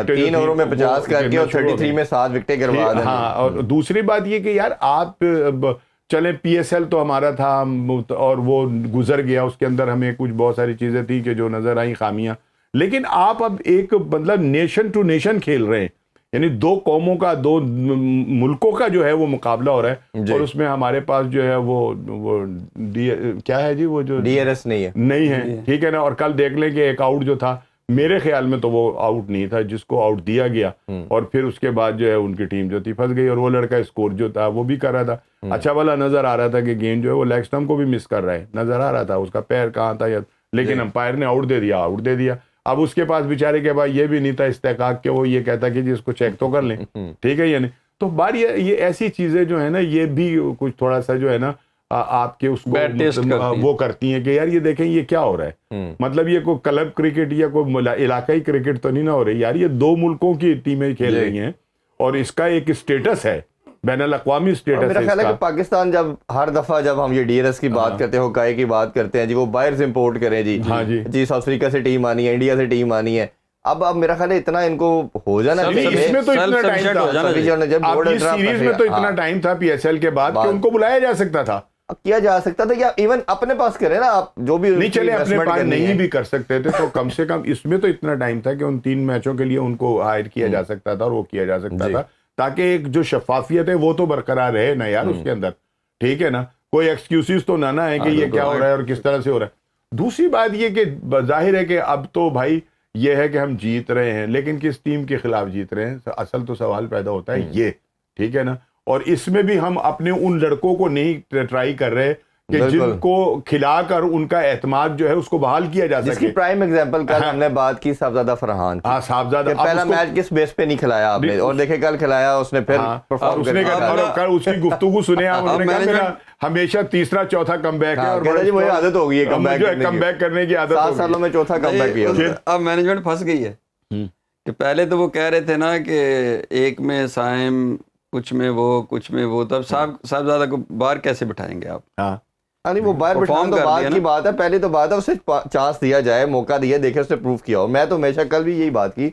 3 اووروں میں 50 کر کے اور 33 میں 7 وکٹیں گروا دیں. ہاں, اور دوسری بات یہ کہ یار آپ چلیں پی ایس ایل تو ہمارا تھا اور وہ گزر گیا, اس کے اندر ہمیں کچھ بہت ساری چیزیں تھیں کہ جو نظر آئیں خامیاں, لیکن آپ اب ایک مطلب نیشن ٹو نیشن کھیل رہے ہیں, یعنی 2 قوموں کا 2 ملکوں کا جو ہے وہ مقابلہ ہو رہا ہے, اور اس میں ہمارے پاس جو ہے وہ کیا ہے جی, وہ جو ڈی آر ایس نہیں ہے, ٹھیک ہے نا. اور کل دیکھ لیں کہ ایک آؤٹ جو تھا, میرے خیال میں تو وہ آؤٹ نہیں تھا جس کو آؤٹ دیا گیا, اور پھر اس کے بعد جو ہے ان کی ٹیم جو تھی پھنس گئی, اور وہ لڑکا اسکور جو تھا وہ بھی کر رہا تھا, اچھا والا نظر آ رہا تھا کہ گیند جو ہے وہ لیگ اسٹمپ کو بھی مس کر رہا ہے, نظر آ رہا تھا اس کا پیر کہاں تھا, لیکن امپائر نے آؤٹ دے دیا. اب اس کے پاس بیچارے کے بعد یہ بھی نہیں تھا استحقاق کہ وہ یہ کہتا کہ جی اس کو چیک تو کر لیں, ٹھیک ہے یا نہیں. تو بار یہ ایسی چیزیں جو ہے نا, یہ بھی کچھ تھوڑا سا جو ہے نا آپ کے اس کو وہ کرتی ہیں کہ یار یہ دیکھیں یہ کیا ہو رہا ہے, مطلب یہ کوئی کلب کرکٹ یا کوئی علاقائی کرکٹ تو نہیں نہ ہو رہی یار, یہ 2 ملکوں کی ٹیمیں کھیل رہی ہیں, اور اس کا ایک اسٹیٹس ہے, بین الاقوامی اسٹیٹس ہے. میرا خیال ہے کہ پاکستان جب ہر دفعہ جب ہم یہ ڈی آر ایس کی بات کرتے ہیں, ہوکائی کی بات کرتے ہیں جی, وہ باہر سے امپورٹ کریں جی, جی ساؤتھ افریقہ سے ٹیم آنی ہے, انڈیا سے ٹیم آنی ہے. اب میرا خیال ہے اتنا ان کو ہو جانا چاہیے, اس میں تو اتنا ٹائم تھا پی ایس ایل کے بعد کہ ان کو بلایا جا سکتا تھا, کیا جا سکتا تھا, یا ایون اپنے پاس کریں نا آپ, جو بھی نہیں چلے اپنے پاس نہیں بھی کر سکتے تھے, تو کم سے کم اس میں تو اتنا ٹائم تھا کہ ان 3 میچوں کے لیے ان کو ہائر کیا جا سکتا تھا, اور وہ کیا جا سکتا تھا, تاکہ ایک جو شفافیت ہے وہ تو برقرار رہے نا یار اس کے اندر, ٹھیک ہے نا. کوئی ایکسکیوزز تو نہ ہے کہ یہ کیا ہو رہا ہے اور کس طرح سے ہو رہا ہے. دوسری بات یہ کہ ظاہر ہے کہ اب تو بھائی یہ ہے کہ ہم جیت رہے ہیں, لیکن کس ٹیم کے خلاف جیت رہے ہیں, اصل تو سوال پیدا ہوتا ہے یہ, ٹھیک ہے نا. اور اس میں بھی ہم اپنے ان لڑکوں کو نہیں ٹرائی کر رہے کہ جن کو کھلا کر ان کا اعتماد جو ہے اس کو بحال کیا جا سکے. جس کی پرائم ایگزامپل کل ہم نے بات کی صاحبزادہ فرحان کی. صاحبزادہ پہلا میچ کس بیس پہ نہیں کھلایا آپ نے, اور دیکھیں کل کھلایا اس نے, پھر پرفارم کر اس کی گفتگو سنے آپ, انہوں نے کہا میرا ہمیشہ تیسرا چوتھا کم بیک ہے, اور مجھے عادت ہو گئی ہے کم بیک کرنے کی عادت, 7 سالوں میں چوتھا کم بیک کیا. اب مینجمنٹ پھنس گئی ہے کہ پہلے تو وہ کہہ رہے تھے نا کہ ایک میں سائم, کچھ میں وہ, تب صاحبزادہ کو باہر کیسے بٹھائیں گے آپ؟ نہیں وہ باہر بٹھانا تو بعد کی بات ہے, پہلے تو بات ہے اسے چانس دیا جائے, موقع دیا, دیکھے اس نے پروف کیا ہو. میں تو ہمیشہ کل بھی یہی بات کی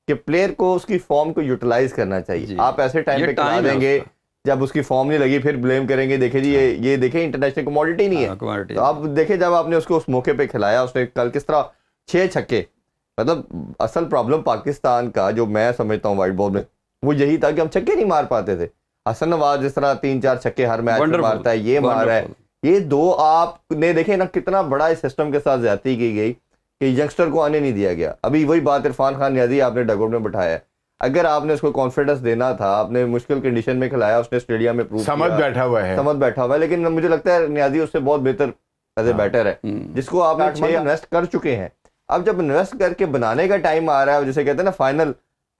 کہ پلیئر کو اس کی فارم کو یوٹیلائز کرنا چاہیے. آپ ایسے ٹائم پہ کھلا دیں گے جب اس کی فارم نہیں لگی, پھر بلیم کریں گے, دیکھیں جی یہ دیکھیں انٹرنیشنل کموڈٹی نہیں ہے. تو آپ دیکھیں جب آپ نے اس کو اس موقع پہ کھلایا, اس نے کل کس طرح 6 چھکے, مطلب اصل پرابلم پاکستان کا جو میں سمجھتا ہوں وائٹ بال میں وہ یہی تھا کہ ہم چھکے نہیں مار پاتے تھے. حسن نواز جس طرح 3-4 چھکے ہر میچ میں مارتا ہے, یہ مار ہے, یہ 2 آپ نے دیکھیں نا کتنا بڑا اس سسٹم کے ساتھ زیادتی کی گئی کہ ینگسٹر کو آنے نہیں دیا گیا. ابھی وہی بات عرفان خان نیازی آپ نے ڈگ آؤٹ میں بٹھایا ہے, اگر آپ نے اس کو کانفیڈنس دینا تھا, آپ نے مشکل کنڈیشن میں کھلایا, اس نے اسٹیڈیم میں پروف سمجھ بیٹھا ہوا ہے, لیکن مجھے لگتا ہے نیازی اس سے بہت بہتر ایز اے بیٹر ہے, جس کو آپ 6 انویسٹ کر چکے ہیں. اب جب انویسٹ کر کے بنانے کا ٹائم آ رہا ہے, جسے کہتے ہیں نا فائنل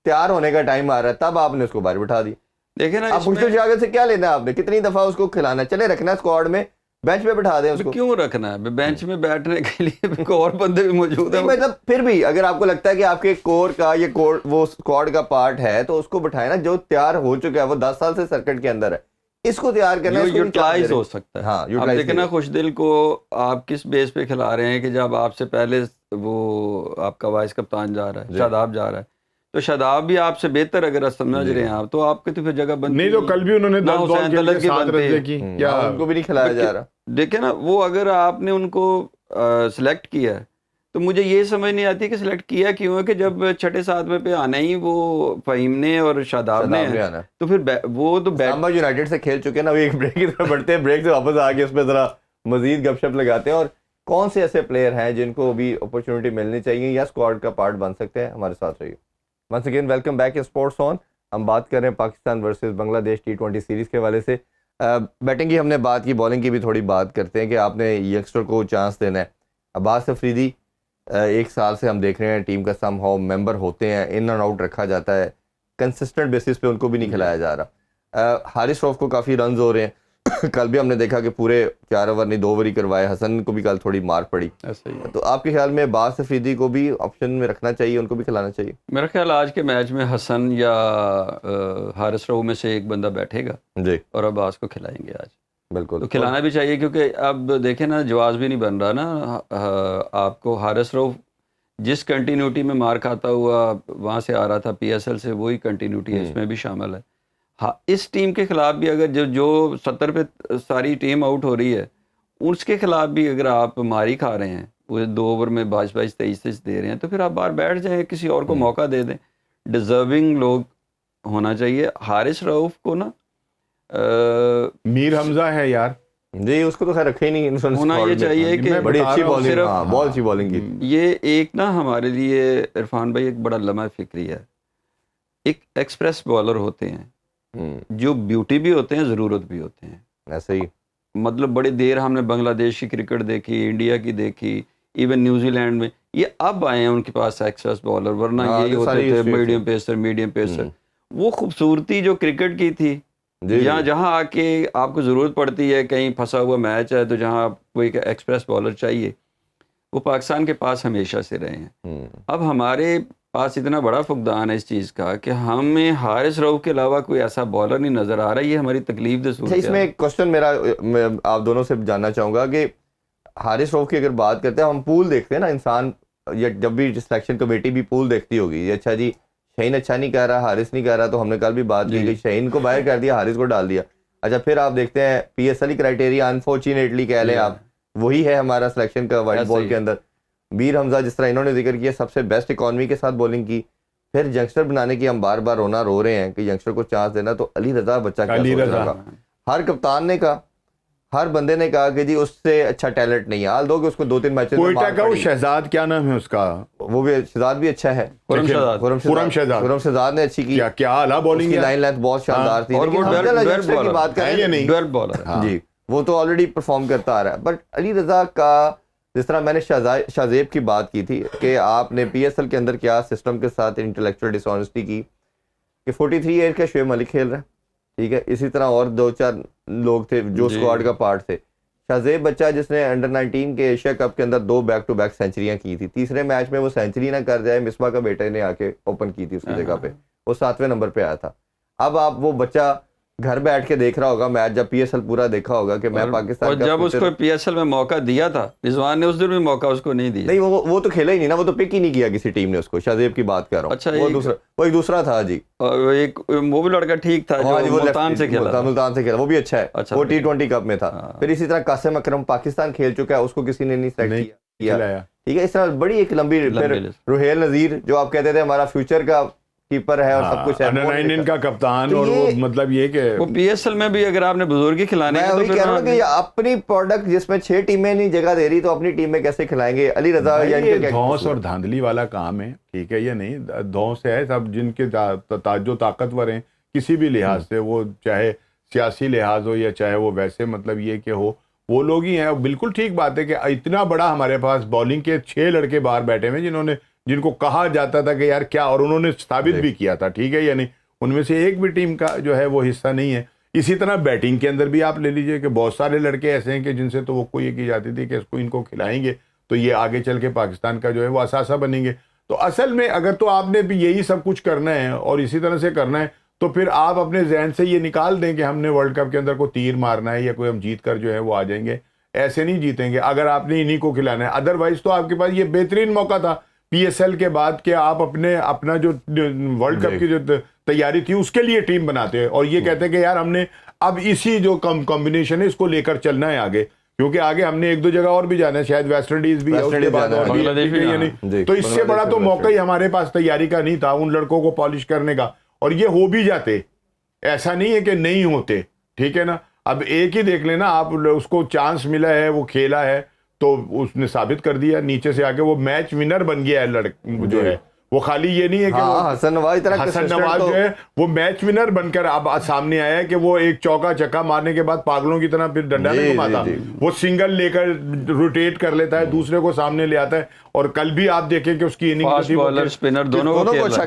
تیار ہونے کا ٹائم آ رہا ہے, تب آپ نے اس کو باہر بٹھا دی. دیکھیں نا آپ مشکل جگہ سے کیا لینا ہے, آپ نے کتنی دفعہ اس کو کھلانا, چلے رکھنا ہے اسکواڈ میں, بینچ پہ بٹھا دیں اس کو. کیوں رکھنا ہے بینچ میں بیٹھنے کے لیے, اور بندے بھی موجود ہیں. مطلب پھر بھی اگر آپ کو لگتا ہے کہ آپ کے کور کا یہ وہ اسکواڈ کا پارٹ ہے, تو اس کو بٹھائے نا, جو تیار ہو چکا ہے, وہ 10 سال سے سرکٹ کے اندر ہے, اس کو تیار کرنا ہے, یوٹیلائز ہو سکتا ہے. ہاں, اب دیکھیں نا خوش دل کو آپ کس بیس پہ کھلا رہے ہیں کہ جب آپ سے پہلے وہ آپ کا وائس کپتان جا رہا ہے, شاداب جا رہا ہے, تو شاداب بھی آپ سے بہتر اگر سمجھ رہے ہیں آپ, تو آپ کی تو پھر جگہ بنتی نہیں. تو کل بھی انہوں نے 10 بال کے لیے 7 رن کی, کیا ان کو بھی نہیں کھلایا جا رہا. دیکھیں نا وہ اگر آپ نے ان کو سلیکٹ کیا ہے, تو مجھے یہ سمجھ نہیں آتی کہ سلیکٹ کیا کیوں ہے, کہ جب 6-7 پہ آنا ہی وہ فہیم نے اور شاداب نے, تو پھر وہ تو سامبا یونائٹڈ سے کھیل چکے ہیں نا, وہ ایک بریک کی طرف بڑھتے ہیں, بریک سے واپس آ کے اس پہ ذرا مزید گپ شپ لگاتے ہیں. اور کون سے ایسے پلیئر ہیں جن کو بھی اپرچونٹی ملنی چاہیے یا اسکواڈ کا پارٹ بن سکتے ہیں, ہمارے ساتھ رہیے. Once again welcome back sports on. ہم بات کر رہے ہیں پاکستان ورسز بنگلہ دیش T20 سیریز کے حوالے سے. بیٹنگ کی ہم نے بات کی, بالنگ کی بھی تھوڑی بات کرتے ہیں کہ آپ نے ینگسٹر کو چانس دینا ہے. عباس افریدی 1 سال سے ہم دیکھ رہے ہیں ٹیم کا سم ہاؤ ممبر ہوتے ہیں, ان اینڈ آؤٹ رکھا جاتا ہے, کنسسٹنٹ بیسس پہ ان کو بھی نہیں کھلایا جا رہا. حارث روف کو کافی رنز ہو رہے ہیں, کل بھی ہم نے دیکھا کہ پورے 4 اوور نہیں 2 اوور ہی کروائے, حسن کو بھی کل تھوڑی مار پڑی. ایسا ہی ہے. تو آپ کے خیال میں باز افریدی کو بھی آپشن میں رکھنا چاہیے, ان کو بھی کھلانا چاہیے؟ میرا خیال آج کے میچ میں حسن یا حارث رؤف میں سے ایک بندہ بیٹھے گا جی, اور عباس کو کھلائیں گے آج. بالکل. تو کھلانا بھی چاہیے, کیونکہ اب دیکھیں نا جواز بھی نہیں بن رہا نا. آپ کو حارث رؤف جس کنٹینیوٹی میں مار کھاتا ہوا وہاں سے آ رہا تھا پی ایس ایل سے, وہی کنٹینیوٹی ہے اس میں بھی شامل ہے. ہاں, اس ٹیم کے خلاف بھی اگر جو 70 پہ ساری ٹیم آؤٹ ہو رہی ہے, اس کے خلاف بھی اگر آپ ماری کھا رہے ہیں, وہ 2 اوور میں 22 23 دے رہے ہیں, تو پھر آپ باہر بیٹھ جائیں, کسی اور کو موقع دے دیں. ڈیزرونگ لوگ ہونا چاہیے. حارث رؤف کو نا میر حمزہ ہے یار جی, اس کو تو خیر رکھے ہی نہیں. ہونا یہ چاہیے کہ بڑی اچھی بالنگ, صرف ہاں بہت اچھی بالنگ کی. یہ ایک نا ہمارے لیے عرفان بھائی ایک بڑا لمحہ فکری ہے. ایک ایکسپریس بالر ہوتے ہیں جو بیوٹی بھی ہوتے ہیں, ضرورت بھی ہوتے ہیں. ایسے ہی مطلب بڑی دیر ہم نے بنگلہ دیش کی کرکٹ دیکھی, انڈیا کی دیکھی, ایون نیوزی لینڈ میں. یہ اب آئے ہیں ان کے پاس ایکسپریس بالر, ورنہ یہی ہوتے تھے میڈیم پیسر. وہ خوبصورتی جو کرکٹ کی تھی, جہاں آ کے آپ کو ضرورت پڑتی ہے, کہیں پھنسا ہوا میچ ہے تو جہاں آپ کو ایک ایکسپریس بالر چاہیے, وہ پاکستان کے پاس ہمیشہ سے رہے ہیں. اب ہمارے پاس اتنا بڑا فقدان ہے اس چیز کا کہ ہمیں حارث رؤف کے علاوہ کوئی ایسا بالر نہیں نظر آ رہا. یہ ہماری تکلیف دہ صورت ہے. اس میں ایک کوشچن میرا آپ دونوں سے جاننا چاہوں گا کہ حارث رؤف کی اگر بات کرتے ہیں, ہم پول دیکھتے ہیں نا انسان, یا جب بھی سلیکشن کمیٹی بھی پول دیکھتی ہوگی, اچھا جی شہین اچھا نہیں کر رہا, حارث نہیں کر رہا, تو ہم نے کل بھی بات کی کہ شہین کو باہر کر دیا, حارث کو ڈال دیا. اچھا پھر آپ دیکھتے ہیں P S L criteria unfortunately کہہ لیں آپ, وہی ہے ہمارا سلیکشن کا وائٹ بال کے اندر. میر حمزہ جس طرح انہوں نے ذکر کیا, سب سے بیسٹ اکانومی کے ساتھ بولنگ کی. پھر ینگسٹر بنانے کی ہم بار بار رو رہے ہیں کہ ینگسٹر کو چانس دینا. تو علی رضا بچہ کیا سوچ رہا تھا, ہر کپتان نے کہا, ہر بندے نے کہا کہ جی اس سے اچھا ٹیلنٹ نہیں ہے. حال دو کہ اس کو 2-3 میچز میں کوئٹہ کا وہ شہزاد, کیا نام ہے اس کا, وہ بھی شہزاد بھی اچھا ہے. خرم شہزاد نے اچھی کی, کیا اعلیٰ بالنگ کی لائن لینتھ بہت شاندار تھی. اور وہ کی بات کریں ڈویل بالر جی, وہ تو آلریڈی پرفارم کرتا آ رہا ہے. بٹ علی رضا کا, جس طرح میں نے شاہزیب کی بات کی تھی کہ آپ نے پی ایس ایل کے اندر کیا سسٹم کے ساتھ انٹلیکچوئل ڈس آنیسٹی کی کہ 43 ایئر کا شعیب ملک کھیل رہا ہے, ٹھیک ہے, اسی طرح اور 2-4 لوگ تھے جو اسکواڈ کا پارٹ تھے. شاہزیب بچہ جس نے انڈر 19 کے ایشیا کپ کے اندر 2 بیک ٹو بیک سینچریاں کی تھی, تیسرے میچ میں وہ سینچری نہ کر جائے, مصباح کا بیٹے نے آ کے اوپن کی تھی اس کی جگہ پہ, وہ 7ویں نمبر پہ آیا تھا. اب آپ وہ بچہ گھر بیٹھ کے دیکھ رہا ہوگا میچ, جب پی ایس ایل پورا دیکھا ہوگا کہ میں پاکستان کا, جب اس کو پی ایس ایل میں موقع دیا تھا رضوان نے, اس دن بھی موقع اس کو نہیں دیا. نہیں وہ تو کھیلا ہی نہیں نا, وہ تو پک ہی نہیں کیا کسی ٹیم نے اس کو. شاہزیب کی بات کر رہا ہوں. اچھا, وہ ایک دوسرا تھا جی, ایک وہ بھی لڑکا ٹھیک تھا جو ملتان سے کھیلا, وہ بھی اچھا ہے, وہ T20 کپ میں تھا. پھر اسی طرح قاسم اکرم پاکستان کھیل چکا ہے, اس کو کسی نے نہیں سلیکٹ کیا, ٹھیک ہے. اس طرح بڑی ایک لمبی. پھر روہیل نذیر جو آپ کہتے تھے ہمارا فیوچر کا کیپر ہے اور سب کچھ ہے, انڈر 19 کا کپتان, اور وہ مطلب یہ کہ وہ پی ایس ایل میں بھی اگر آپ نے بزرگی کھلانے میں وہی کہہ رہا ہوں کہ اپنی پروڈکٹ جس میں 6 ٹیمیں نہیں جگہ دے رہی تو اپنی ٹیم میں کیسے کھلائیں گے. علی رضا یہ دھونس اور دھاندلی والا کام ہے, ٹھیک ہے, یہ نہیں دھونس ہے سب جن کے جو طاقتور ہیں کسی بھی لحاظ سے, وہ چاہے سیاسی لحاظ ہو یا چاہے وہ ویسے مطلب یہ کہ ہو, وہ لوگ ہی ہیں. بالکل ٹھیک بات ہے کہ اتنا بڑا ہمارے پاس بالنگ کے 6 لڑکے باہر بیٹھے ہوئے جن کو کہا جاتا تھا کہ یار کیا, اور انہوں نے ثابت بھی کیا تھا, ٹھیک ہے, یعنی ان میں سے ایک بھی ٹیم کا جو ہے وہ حصہ نہیں ہے. اسی طرح بیٹنگ کے اندر بھی آپ لے لیجئے کہ بہت سارے لڑکے ایسے ہیں کہ جن سے تو وہ کوئی یہ کی جاتی تھی کہ اس کو ان کو کھلائیں گے تو یہ آگے چل کے پاکستان کا جو ہے وہ اثاثہ بنیں گے. تو اصل میں اگر تو آپ نے بھی یہی سب کچھ کرنا ہے اور اسی طرح سے کرنا ہے, تو پھر آپ اپنے ذہن سے یہ نکال دیں کہ ہم نے ورلڈ کپ کے اندر کوئی تیر مارنا ہے یا کوئی ہم جیت کر جو ہے وہ آ جائیں گے. ایسے نہیں جیتیں گے اگر آپ نے انہی کو کھلانا ہے. ادروائز تو آپ کے پاس یہ بہترین موقع تھا پی ایس ایل کے بعد کہ آپ اپنا جو ورلڈ کپ کی جو تیاری تھی اس کے لیے ٹیم بناتے ہیں اور یہ کہتے ہیں کہ یار ہم نے اب اسی جو کمبینیشن ہے اس کو لے کر چلنا ہے آگے, کیونکہ آگے ہم نے 1-2 جگہ اور بھی جانا ہے, شاید ویسٹ انڈیز بھی ہے, اس کے بعد تو اس سے بڑا تو موقع ہی ہمارے پاس تیاری کا نہیں تھا ان لڑکوں کو پالش کرنے کا, اور یہ ہو بھی جاتے, ایسا نہیں ہے کہ نہیں ہوتے, ٹھیک ہے نا. اب ایک ہی دیکھ لینا آپ, اس کو چانس ملا ہے, وہ کھیلا ہے تو اس نے ثابت کر دیا, نیچے سے آگے وہ میچ ونر بن گیا ہے جو ہے, وہ خالی یہ نہیں ہے کہ حسن نواز جو ہے وہ میچ ونر بن کر اب سامنے آیا ہے کہ وہ ایک چوکا چکا مارنے کے بعد پاگلوں کی طرح پھر ڈنڈا نہیں گھماتا, وہ سنگل لے کر روٹیٹ کر لیتا ہے, دوسرے کو سامنے لے آتا ہے. اور کل بھی آپ دیکھیں کہ اس کی اننگ دونوں کو اچھا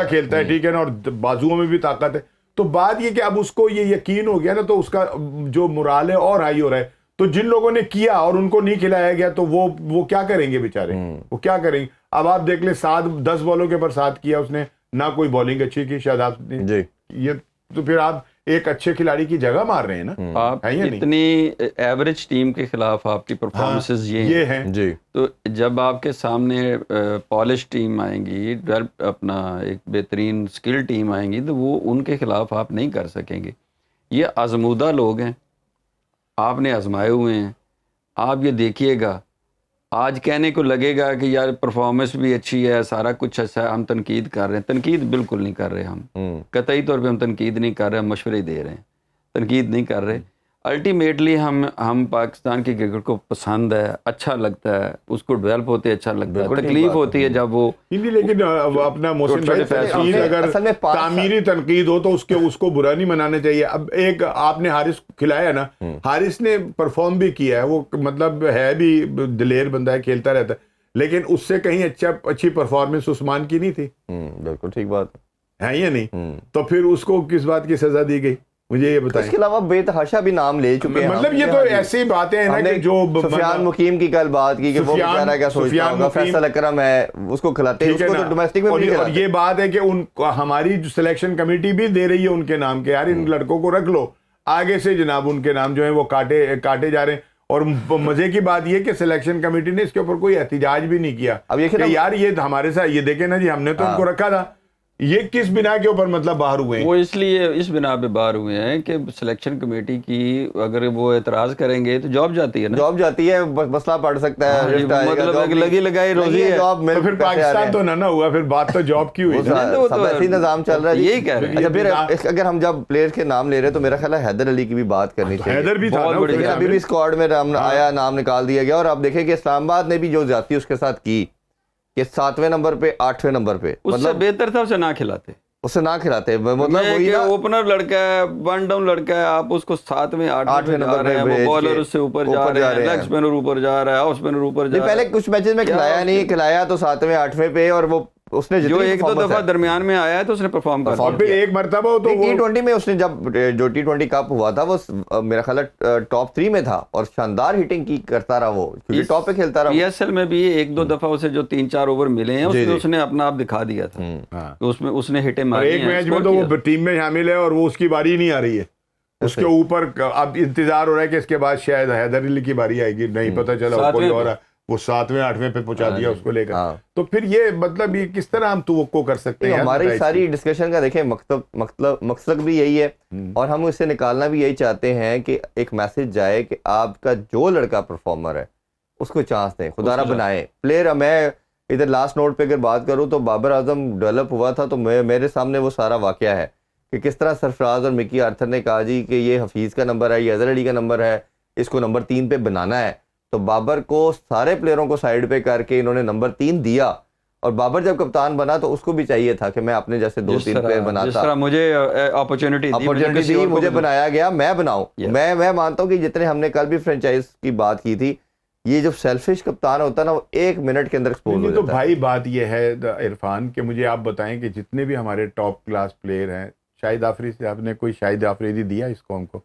کھیلتا ہے, ٹھیک ہے نا, اور بازوؤں میں بھی طاقت ہے. تو بات یہ کہ اب اس کو یہ یقین ہو گیا نا, تو اس کا جو مرال ہے اور ہائی ہو رہا ہے. تو جن لوگوں نے کیا اور ان کو نہیں کھلایا گیا تو وہ کیا کریں گے بیچارے, وہ کیا کریں گے. اب آپ دیکھ لیں 10 بالوں کے اوپر 7 کیا اس نے, نہ کوئی بالنگ اچھی کی شاداب نے جی. یہ تو پھر آپ ایک اچھے کھلاڑی کی جگہ مار رہے ہیں نا. آپ اتنی ایوریج ٹیم کے خلاف آپ کی پرفارمنسز یہ ہیں جی. تو جب آپ کے سامنے پالش ٹیم آئیں گی, اپنا ایک بہترین سکل ٹیم آئیں گی, تو وہ ان کے خلاف آپ نہیں کر سکیں گے. یہ آزمودہ لوگ ہیں, آپ نے آزمائے ہوئے ہیں. آپ یہ دیکھیے گا, آج کہنے کو لگے گا کہ یار پرفارمنس بھی اچھی ہے, سارا کچھ اچھا ہے, ہم تنقید کر رہے ہیں. تنقید بالکل نہیں کر رہے ہم, قطعی طور پہ ہم تنقید نہیں کر رہے, ہم مشورے دے رہے ہیں, تنقید نہیں کر رہے. الٹیمیٹلی ہم پاکستان کی کرکٹ کو پسند ہے, اچھا لگتا ہے, اس کو ڈیولپ ہوتے اچھا لگتا ہے. تکلیف ہوتی ہے جب وہ لیکن اپنا محسن بھائی اگر تعمیری تنقید ہو تو اس کو برا نہیں منانا چاہیے. اب ایک آپ نے حارث کھلایا نا, حارث نے پرفارم بھی کیا ہے, وہ مطلب ہے بھی دلیر بندہ ہے, کھیلتا رہتا ہے, لیکن اس سے کہیں اچھی پرفارمنس عثمان کی نہیں تھی. بالکل ٹھیک بات ہے یا نہیں؟ تو پھر اس کو کس بات کی سزا دی گئی مجھے یہ بتائیں. اس کے علاوہ بے تحاشا بھی نام لے چکے ہیں, مطلب یہ تو ایسی باتیں ہیں نا کہ جو سفیان مقیم کی کل بات کی کہ وہ بیچارہ کیا سوچتا ہوگا, فیصل اکرم ہے اس کو کھلاتے ہیں, اس کو تو ڈومیسٹک میں بھی نہیں کھلاتے. اور یہ بات ہے کہ ہماری جو سلیکشن کمیٹی بھی دے رہی ہے ان کے نام کے, یار ان لڑکوں کو رکھ لو, آگے سے جناب ان کے نام جو ہیں وہ کاٹے جا رہے ہیں. اور مزے کی بات یہ کہ سلیکشن کمیٹی نے اس کے اوپر کوئی احتجاج بھی نہیں کیا کہ یار یہ ہمارے ساتھ, یہ دیکھیں نا جی ہم نے تو ان کو رکھا تھا. یہ کس بنا کے اوپر مطلب باہر ہوئے ہیں؟ وہ اس لیے اس بنا پہ باہر ہوئے ہیں کہ سلیکشن کمیٹی کی اگر وہ اعتراض کریں گے تو جاب جاتی ہے نا, جاب جاتی ہے, مسئلہ پڑ سکتا ہے, مطلب لگی لگائی روزی ہے. تو پھر پاکستان تو نہ ہوا, پھر بات تو جاب کی ہوئی, سب ایسے نظام چل رہا ہے. یہی کہہ رہے ہیں. اچھا پھر اگر ہم جب پلیئر کے نام لے رہے تو میرا خیال ہے حیدر علی کی بھی بات کرنی چاہیے. حیدر بھی تھا ابھی بھی اسکواڈ میں آیا, نام نکال دیا گیا. اور آپ دیکھیں کہ اسلام آباد نے بھی جو زیادتی اس کے ساتھ کی کہ 7ویں نمبر پہ 8ویں نمبر پہ, اس سے بہتر تھا اسے نہ کھلاتے, اسے نہ کھلاتے. مطلب وہی اوپنر لڑکا ہے, ون ڈاؤن لڑکا ہے, آپ اس کو 7ویں 8ویں نمبر پہ, وہ بالر اس سے اوپر جا رہے ہیں, لیگ اسپنر اوپر جا رہا ہے, آف اسپنر اوپر جا رہا ہے. پہلے کچھ میچز میں کھلایا نہیں, کھلایا تو 7ویں 8ویں پہ, اور وہ اس نے جو ایک دو دفعہ درمیان میں آیا ہے تو اس نے پرفارم کر اور پھر ایک مرتبہ تو T20 میں اس نے جب جو T20 کپ ہوا تھا وہ میرا خیال ہے ٹاپ 3 میں تھا, اور شاندار ہٹنگ کی کرتا رہا, وہ کیونکہ ٹاپ پہ کھیلتا رہا. PSL میں بھی ایک دو دفعہ اسے جو 3-4 اوور ملے ہیں اس نے اپنا آپ دکھا دیا تھا, اس میں اس نے ہٹیں ماری. ایک میچ میں تو وہ ٹیم میں شامل ہے اور وہ اس کی باری نہیں آ رہی ہے, اس کے اوپر اب انتظار ہو رہا ہے کہ اس کے بعد شاید حیدر علی کی باری آئے گی, نہیں پتہ چلا کوئی اور وہ 7ویں 8ویں پہ پہنچا دیا اس کو لے کر. تو پھر یہ مطلب یہ کس طرح ہم توقع کر سکتے ہیں؟ ہماری ساری ڈسکشن کا دیکھیں مقصد بھی یہی ہے, اور ہم اس سے نکالنا بھی یہی چاہتے ہیں کہ ایک میسج جائے کہ آپ کا جو لڑکا پرفارمر ہے اس کو چانس دیں, خدا نہ بنائیں پلیئر. میں ادھر لاسٹ نوٹ پہ اگر بات کروں تو بابر اعظم ڈیولپ ہوا تھا, تو میرے سامنے وہ سارا واقعہ ہے کہ کس طرح سرفراز اور مکی آرتھر نے کہا جی کہ یہ حفیظ کا نمبر ہے, یہ اظہر علی کا نمبر ہے, اس کو نمبر 3 پہ بنانا ہے. تو بابر کو سارے پلیئروں کو سائیڈ پہ کر کے انہوں نے نمبر 3 دیا, اور بابر جب کپتان بنا تو اس کو بھی چاہیے تھا کہ میں اپنے جیسے 2-3 پلیئر بناتا, جس طرح مجھے اپرچونٹی دی, مجھے بنایا گیا, میں بناؤں. میں مانتا ہوں کہ جتنے ہم نے کل بھی فرنچائز کی بات کی تھی, یہ جو سیلفش کپتان ہوتا ہے نا وہ 1 منٹ کے اندر ایکسپوز ہو جاتا ہے. تو بھائی بات یہ ہے عرفان کہ مجھے آپ بتائیں کہ جتنے بھی ہمارے ٹاپ کلاس پلیئر ہیں, شاہد آفریدی آپ نے کوئی شاہد آفریدی دیا اس قوم کو؟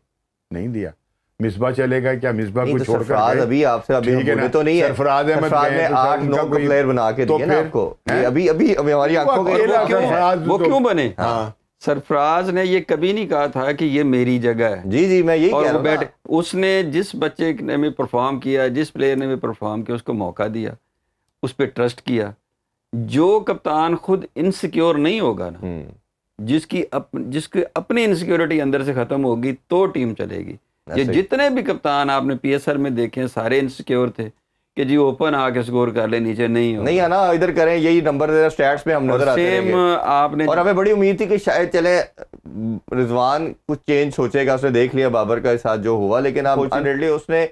نہیں دیا. مصباح چلے گا کیا؟ مصباح کو چھوڑ کر ابھی آپ سے ابھی تو نہیں ہے, سرفراز احمد نے 8-9 پلیئر بنا کے دیے نا آپ کو, ابھی ہماری آنکھوں کے وہ کیوں بنے. سرفراز نے یہ کبھی نہیں کہا تھا کہ یہ میری جگہ ہے. جی میں یہی کہہ رہا ہوں, اس نے جس بچے نے بھی پرفارم کیا, جس پلیئر نے بھی پرفارم کیا, اس کو موقع دیا, اس پہ ٹرسٹ کیا. جو کپتان خود انسیکیور نہیں ہوگا نا, جس کی اپنی انسیکیورٹی اندر سے ختم ہوگی تو ٹیم چلے گی. یہ جتنے بھی کپتان آپ نے PSL میں دیکھے سارے انسیکیور تھے کہ جی اوپن آ کے سکور کر لے, نیچے نہیں ہے نا, ادھر کریں یہی نمبر سٹیٹس پہ ہم نظر آتے ہیں آپ نے. اور ہمیں بڑی امید تھی کہ شاید چلے رضوان کچھ چینج سوچے گا, اس نے دیکھ لیا بابر کا ساتھ جو ہوا, لیکن اب انفارچونیٹلی اس نے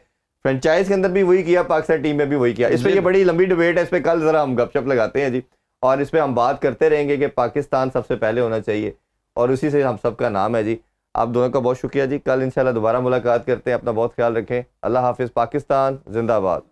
فرنچائز کے اندر بھی وہی کیا, پاکستان ٹیم میں بھی وہی کیا. اس پہ یہ بڑی لمبی ڈیبیٹ ہے, اس پہ کل ذرا ہم گپ شپ لگاتے ہیں جی, اور اس پہ ہم بات کرتے رہیں گے کہ پاکستان سب سے پہلے ہونا چاہیے, اور اسی سے ہم سب کا نام ہے جی. آپ دونوں کا بہت شکریہ جی, کل انشاءاللہ دوبارہ ملاقات کرتے ہیں. اپنا بہت خیال رکھیں. اللہ حافظ. پاکستان زندہ باد.